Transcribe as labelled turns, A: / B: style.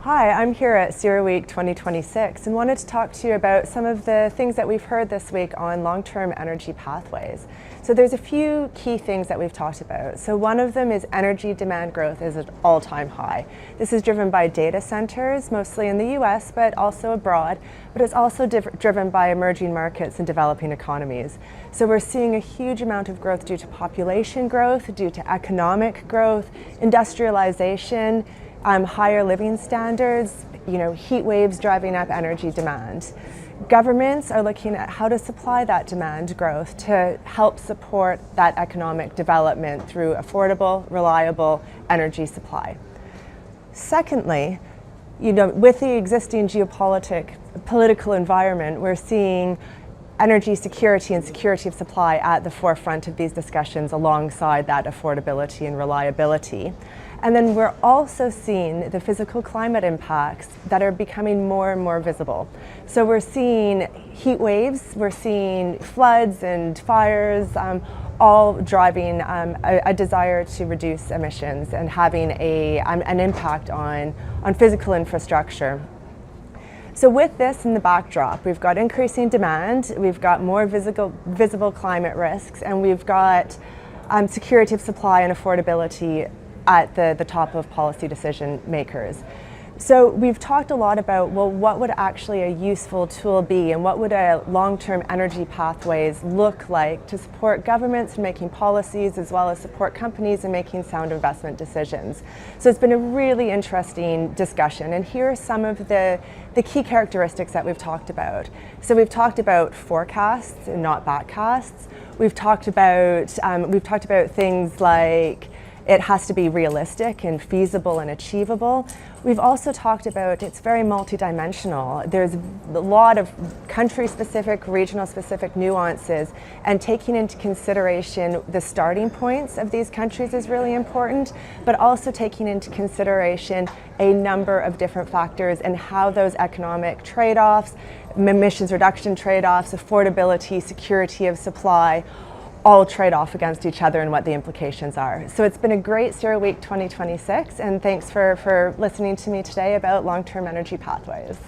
A: Hi, I'm here at CERAWeek 2026 and wanted to talk to you about some of the things that we've heard this week on long-term energy pathways. So there's a few key things that we've talked about. So one of them is energy demand growth is at all-time high. This is driven by data centers, mostly in the US, but also abroad, but it's also driven by emerging markets and developing economies. So we're seeing a huge amount of growth due to population growth, due to economic growth, industrialization, higher living standards, heat waves driving up energy demand. Governments are looking at how to supply that demand growth to help support that economic development through affordable, reliable energy supply. Secondly, with the existing political environment, we're seeing energy security and security of supply at the forefront of these discussions alongside that affordability and reliability. And then we're also seeing the physical climate impacts that are becoming more and more visible. So we're seeing heat waves, we're seeing floods and fires, all driving a desire to reduce emissions and having an impact on physical infrastructure. So with this in the backdrop, we've got increasing demand, we've got more visible climate risks, and we've got security of supply and affordability at the top of policy decision makers. So we've talked a lot about, well, what would actually a useful tool be and what would a long-term energy pathways look like to support governments in making policies as well as support companies in making sound investment decisions. So it's been a really interesting discussion, and here are some of the key characteristics that we've talked about. So we've talked about forecasts and not backcasts. We've talked about things like it has to be realistic and feasible and achievable. We've also talked about it's very multidimensional. There's a lot of country-specific, regional-specific nuances, and taking into consideration the starting points of these countries is really important, but also taking into consideration a number of different factors and how those economic trade-offs, emissions reduction trade-offs, affordability, security of supply, all trade off against each other and what the implications are. So it's been a great CERAWeek 2026, and thanks for listening to me today about long-term energy pathways.